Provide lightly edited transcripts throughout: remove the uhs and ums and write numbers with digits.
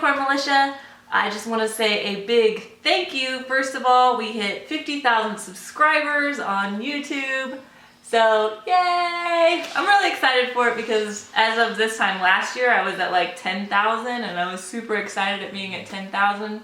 Unicorn Militia. I just want to say a big thank you. First of all, we hit 50,000 subscribers on YouTube. So, yay! I'm really excited for it because as of this time last year, I was at like 10,000 and I was super excited at being at 10,000.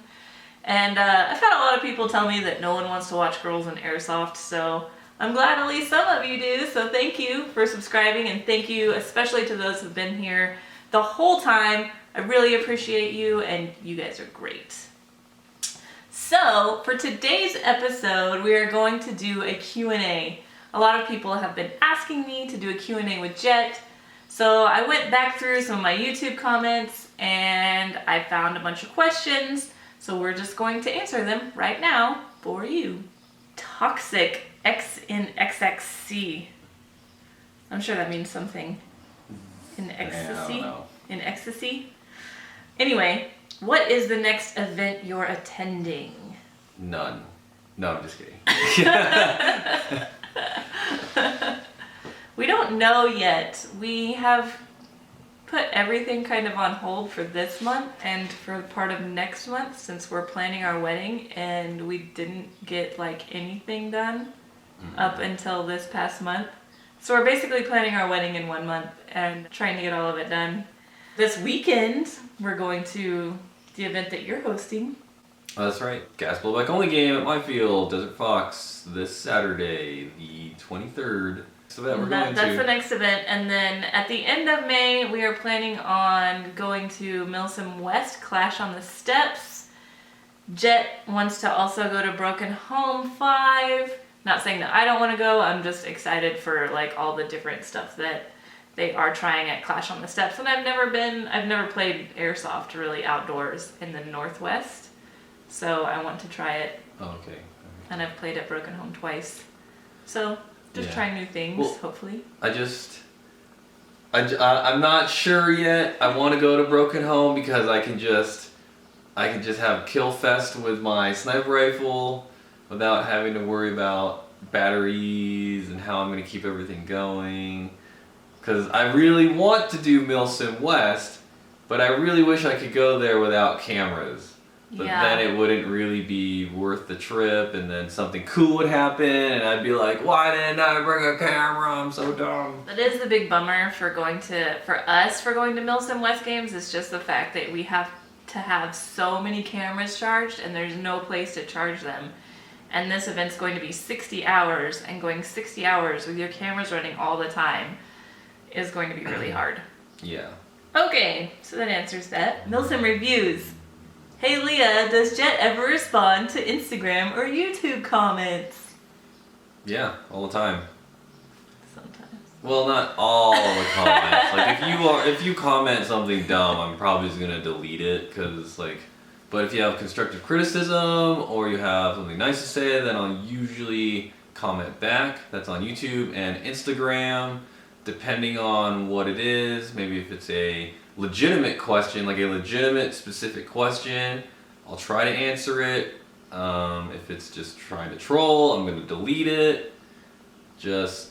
And I've had a lot of people tell me that no one wants to watch girls in airsoft, so I'm glad at least some of you do. So thank you for subscribing, and thank you especially to those who've been here the whole time. I really appreciate you, and you guys are great. So for today's episode, we are going to do a Q&A. A lot of people have been asking me to do a Q&A with Jet. So I went back through some of my YouTube comments and I found a bunch of questions. So we're just going to answer them right now for you. Toxic X in XXC. I'm sure that means something. In ecstasy? I don't know. In ecstasy? Anyway, what is the next event you're attending? None. No, I'm just kidding. We don't know yet. We have put everything kind of on hold for this month and for part of next month since we're planning our wedding, and we didn't get like anything done up until this past month. So we're basically planning our wedding in 1 month and trying to get all of it done. This weekend, we're going to the event that you're hosting. Oh, that's right. Gas blowback only game at my field, DesertFox, this Saturday, the 23rd. So that we're going to. That's the next event. And then at the end of May, we are planning on going to Milsom West, Clash on the Steps. Jet wants to also go to Broken Home 5. Not saying that I don't want to go, I'm just excited for like all the different stuff that they are trying at Clash on the Steps. And I've never played airsoft really outdoors in the Northwest. So I want to try it. Oh, okay. And I've played at Broken Home twice. So just trying new things, well, hopefully. I'm not sure yet. I want to go to Broken Home because I can just have kill fest with my sniper rifle without having to worry about batteries and how I'm going to keep everything going. Because I really want to do Milsom West, but I really wish I could go there without cameras. But then it wouldn't really be worth the trip, and then something cool would happen, and I'd be like, why didn't I bring a camera? I'm so dumb. That is the big bummer for going to Milsom West games, is just the fact that we have to have so many cameras charged, and there's no place to charge them. And this event's going to be 60 hours, and going 60 hours with your cameras running all the time is going to be really hard. Yeah. Okay, so that answers that. Milsom reviews. Hey Leah, does Jet ever respond to Instagram or YouTube comments? Yeah, all the time. Sometimes. Well, not all the comments. Like if you comment something dumb, I'm probably just gonna delete it, but if you have constructive criticism or you have something nice to say, then I'll usually comment back. That's on YouTube and Instagram, depending on what it is. Maybe if it's a legitimate question, like a legitimate specific question, I'll try to answer it. If it's just trying to troll, I'm going to delete it. Just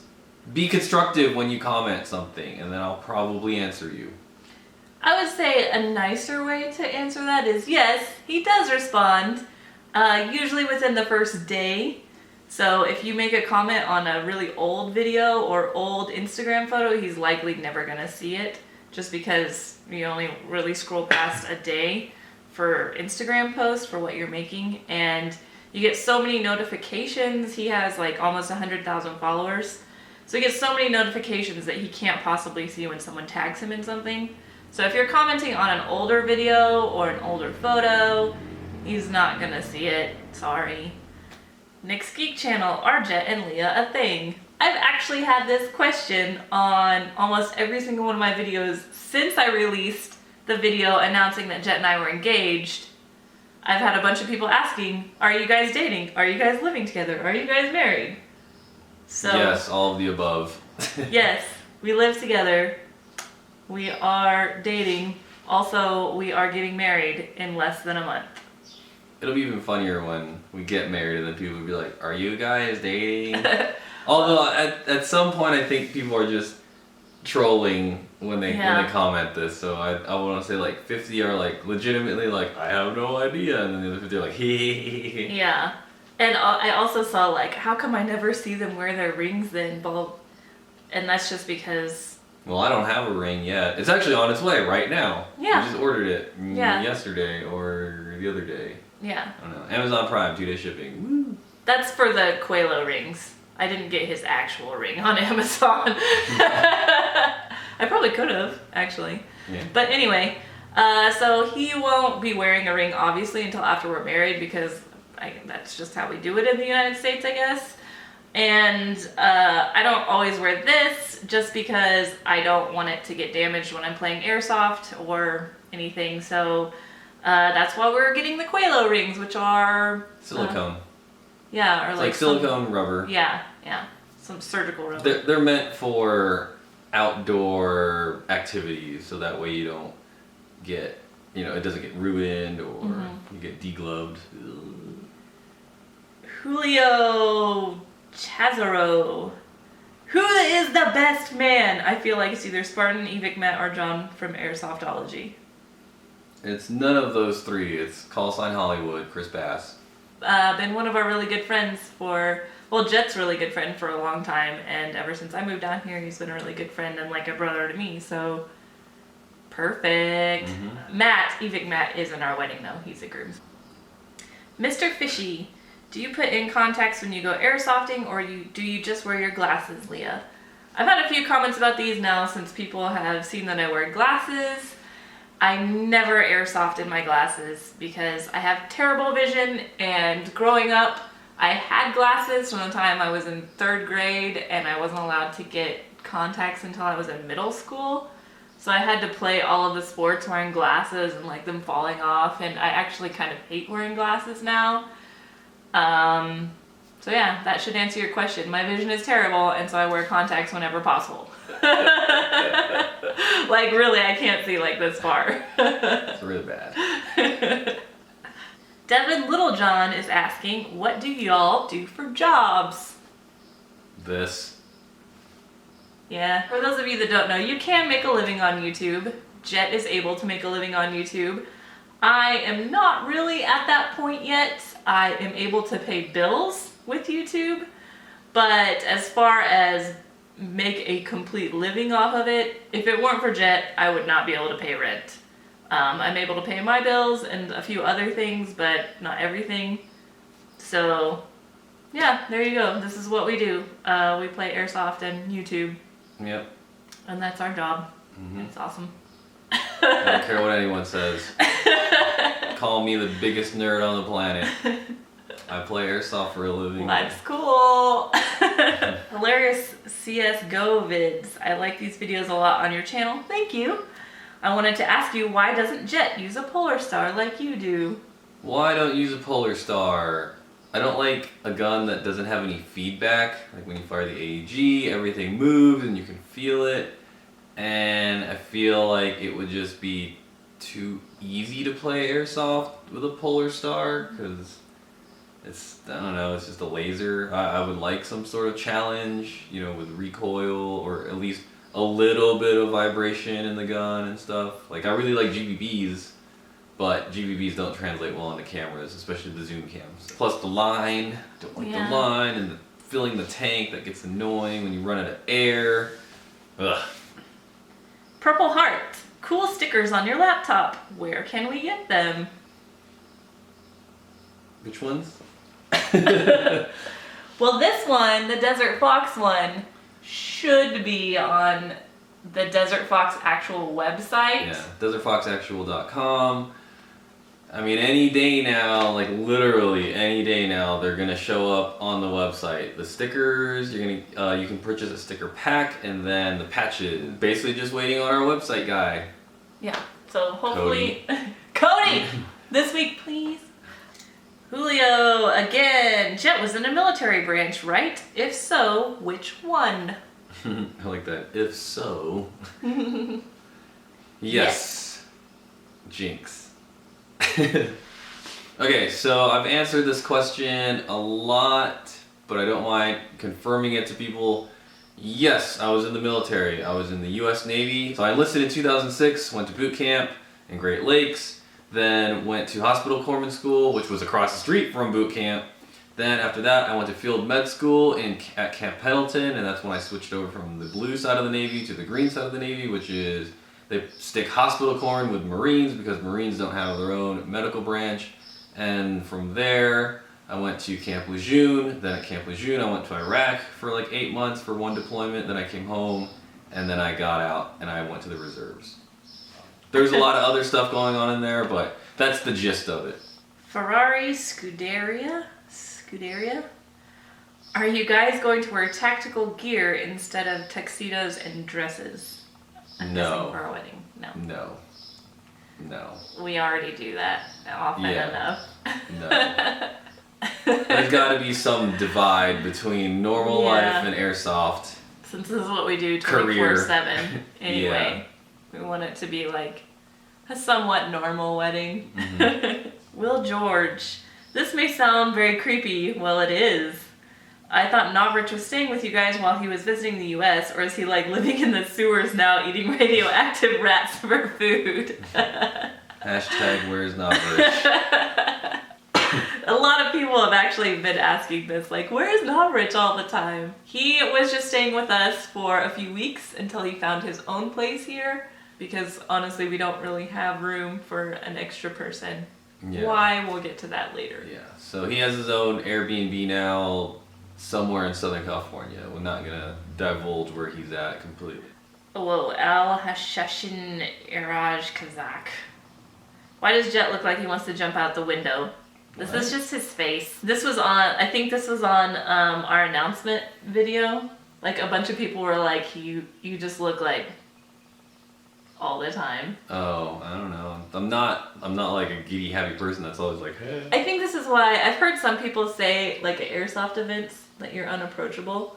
be constructive when you comment something, and then I'll probably answer you. I would say a nicer way to answer that is yes, he does respond, usually within the first day. So if you make a comment on a really old video or old Instagram photo, he's likely never going to see it, just because you only really scroll past a day for Instagram posts for what you're making, and you get so many notifications. He has like almost 100,000 followers, so he gets so many notifications that he can't possibly see when someone tags him in something. So if you're commenting on an older video or an older photo, he's not gonna see it. Sorry. Nick's Geek Channel, are Jet and Leah a thing? I've actually had this question on almost every single one of my videos since I released the video announcing that Jet and I were engaged. I've had a bunch of people asking, are you guys dating? Are you guys living together? Are you guys married? So yes, all of the above. yes, we live together. We are dating. Also, we are getting married in less than a month. It'll be even funnier when we get married and then people will be like, are you guys dating? Although at some point I think people are just trolling when they Yeah. comment this. So I want to say like 50 are like legitimately like I have no idea, and then the other 50 are like hee. Yeah. And I also saw like, how come I never see them wear their rings then? And that's just because. Well, I don't have a ring yet. It's actually on its way right now. Yeah. I just ordered it Yeah. yesterday or the other day. Yeah. I don't know. Amazon Prime, 2-day shipping. Woo. That's for the Quelo rings. I didn't get his actual ring on Amazon. I probably could have, actually. Yeah. But anyway, so he won't be wearing a ring, obviously, until after we're married, because that's just how we do it in the United States, I guess. And I don't always wear this, just because I don't want it to get damaged when I'm playing airsoft or anything. So that's why we're getting the Quelo rings, which are... Silicone. Yeah, or It's like silicone rubber. Yeah, some surgical rubber. They're meant for outdoor activities, so that way you don't get, it doesn't get ruined or you get degloved. Julio Chazaro. Who is the best man? I feel like it's either Spartan, Evic Matt, or John from Airsoftology. It's none of those three. It's Call Sign Hollywood, Chris Bass. Been one of our really good friends Jet's really good friend for a long time, and ever since I moved down here, he's been a really good friend and like a brother to me, so perfect. Evic Matt is in our wedding though, he's a groom. Mr. Fishy, do you put in contacts when you go airsofting, or do you just wear your glasses, Leah? I've had a few comments about these now since people have seen that I wear glasses. I never airsoft in my glasses because I have terrible vision, and growing up I had glasses from the time I was in 3rd grade, and I wasn't allowed to get contacts until I was in middle school. So I had to play all of the sports wearing glasses and like them falling off, and I actually kind of hate wearing glasses now. So yeah, that should answer your question. My vision is terrible, and so I wear contacts whenever possible. Like really, I can't see like this far. It's really bad. Devin Littlejohn is asking, what do y'all do for jobs? This. Yeah, for those of you that don't know, you can make a living on YouTube. Jet is able to make a living on YouTube. I am not really at that point yet. I am able to pay bills with YouTube, but as far as make a complete living off of it, if it weren't for Jet, I would not be able to pay rent. I'm able to pay my bills and a few other things, but not everything. So yeah, there you go. This is what we do. We play airsoft and YouTube. Yep. And that's our job. It's awesome. I don't care what anyone says. Call me the biggest nerd on the planet. I play airsoft for a living. That's cool. Hilarious CSGO vids. I like these videos a lot on your channel. Thank you. I wanted to ask you, why doesn't Jet use a Polar Star like you do? Why don't use a Polar Star? I don't like a gun that doesn't have any feedback. Like when you fire the AEG, everything moves and you can feel it. And I feel like it would just be too easy to play airsoft with a Polar Star, because I don't know, it's just a laser. I would like some sort of challenge, with recoil, or at least a little bit of vibration in the gun and stuff. Like, I really like GBBs, but GBBs don't translate well onto cameras, especially the zoom cams. Plus the line, don't like the line, and filling the tank, that gets annoying when you run out of air. Ugh. Purple Heart. Cool stickers on your laptop. Where can we get them? Which ones? Well, this one, the DesertFox one, should be on the DesertFox actual website. Yeah, DesertFoxActual.com. I mean, any day now, like literally any day now, they're gonna show up on the website. The stickers, you can purchase a sticker pack, and then the patches. Basically, just waiting on our website guy. Yeah. So hopefully, Cody, this week, please. Julio again. Jet was in a military branch, right? If so, which one? I like that. If so. Yes. Jinx. Okay, so I've answered this question a lot, but I don't mind confirming it to people. Yes, I was in the military. I was in the U.S. Navy. So I enlisted in 2006, went to boot camp in Great Lakes, then went to hospital corpsman school, which was across the street from boot camp. Then after that, I went to field med school at Camp Pendleton, and that's when I switched over from the blue side of the Navy to the green side of the Navy, which is they stick hospital corps with Marines because Marines don't have their own medical branch. And from there, I went to Camp Lejeune. Then at Camp Lejeune, I went to Iraq for like 8 months for one deployment. Then I came home, and then I got out and I went to the reserves. There's a lot of other stuff going on in there, but that's the gist of it. Ferrari Scuderia? Are you guys going to wear tactical gear instead of tuxedos and dresses? I'm guessing for our wedding. No. We already do that often enough. No. There's got to be some divide between normal life and airsoft. Since this is what we do 24/7 anyway. We want it to be like a somewhat normal wedding. Mm-hmm. Will George. This may sound very creepy. Well, it is. I thought Novrich was staying with you guys while he was visiting the U.S., or is he like living in the sewers now eating radioactive rats for food? Hashtag where's Novrich? A lot of people have actually been asking this, like, where's Novrich all the time? He was just staying with us for a few weeks until he found his own place here, because honestly we don't really have room for an extra person. Yeah. Why? We'll get to that later. Yeah, so he has his own Airbnb now somewhere in Southern California. We're not going to divulge where he's at completely. Whoa, Al Hashashin Iraj Kazak. Why does Jet look like he wants to jump out the window? This is just his face. This was on, I think this was on our announcement video. Like a bunch of people were like, you just look like all the time. Oh, I don't know. I'm not like a giddy happy person that's always like, hey. I think this is why I've heard some people say like at airsoft events that you're unapproachable.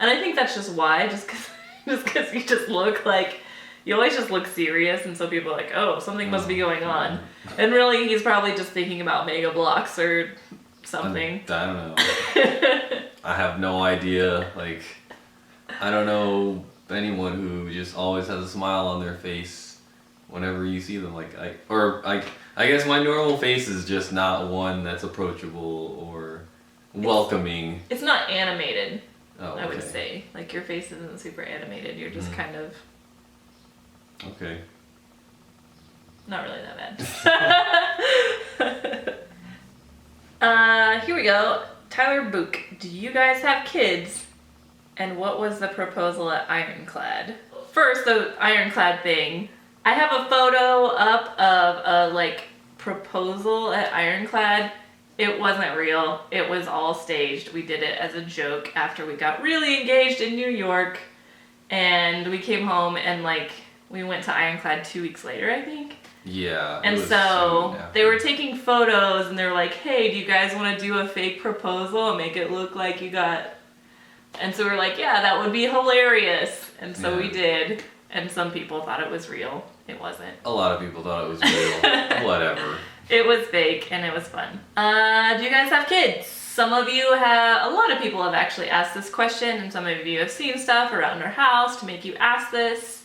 And I think that's just why, just cause you just look like, you always just look serious, and so people are like, oh, something must be going on. And really, he's probably just thinking about Mega Blocks or something. I don't know. I have no idea. Like, I don't know anyone who just always has a smile on their face whenever you see them. I guess my normal face is just not one that's approachable or welcoming. It's not animated, I would say. Like, your face isn't super animated. You're just kind of... Okay. Not really that bad. Here we go. Tyler Book. Do you guys have kids? And what was the proposal at Ironclad? First, the Ironclad thing. I have a photo up of a proposal at Ironclad. It wasn't real. It was all staged. We did it as a joke after we got really engaged in New York. And we came home and we went to Ironclad 2 weeks later, I think. Yeah. And so they were taking photos and they were like, hey, do you guys want to do a fake proposal and make it look like you got... And so we were like, yeah, that would be hilarious. And so we did. And some people thought it was real. It wasn't. A lot of people thought it was real. Whatever. It was fake and it was fun. Do you guys have kids? Some of you have, a lot of people have actually asked this question, and some of you have seen stuff around our house to make you ask this.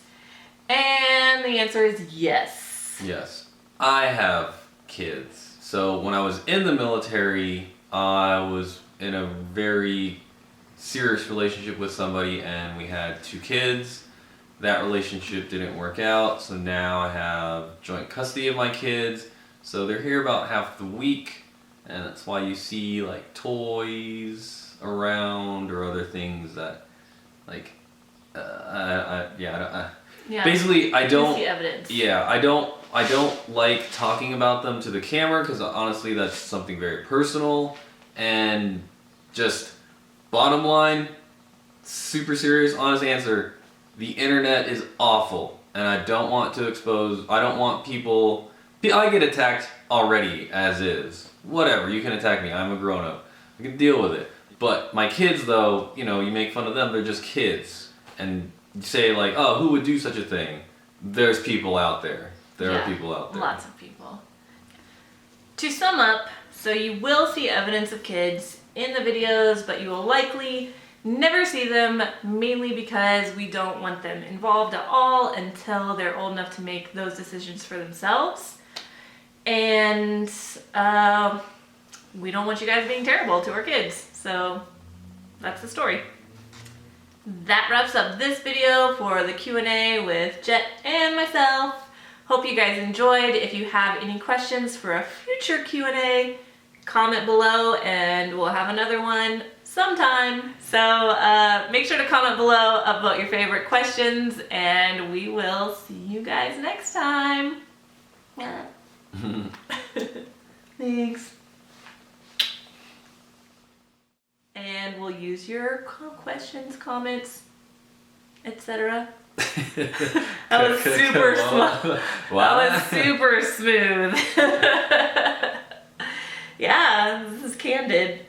And the answer is yes. Yes. I have kids. So when I was in the military, I was in a very serious relationship with somebody and we had 2 kids. That relationship didn't work out, so now I have joint custody of my kids. So they're here about half the week, and that's why you see toys around or other things that basically I don't see evidence. Yeah, I don't like talking about them to the camera because honestly that's something very personal. And just bottom line, super serious, honest answer, the internet is awful and I don't want to expose, I don't want people, I get attacked already as is. Whatever, you can attack me, I'm a grown up. I can deal with it. But my kids though, you make fun of them, they're just kids. And you say oh, who would do such a thing? There's people out there. There are people out there. Lots of people. To sum up, so you will see evidence of kids in the videos, but you will likely never see them, mainly because we don't want them involved at all until they're old enough to make those decisions for themselves. And we don't want you guys being terrible to our kids. So that's the story. That wraps up this video for the Q&A with Jet and myself. Hope you guys enjoyed. If you have any questions for a future Q&A, comment below and we'll have another one sometime. So make sure to comment below about your favorite questions and we will see you guys next time. Thanks. And we'll use your questions, comments, etc. That was super smooth. Wow. That was super smooth. Yeah, this is candid.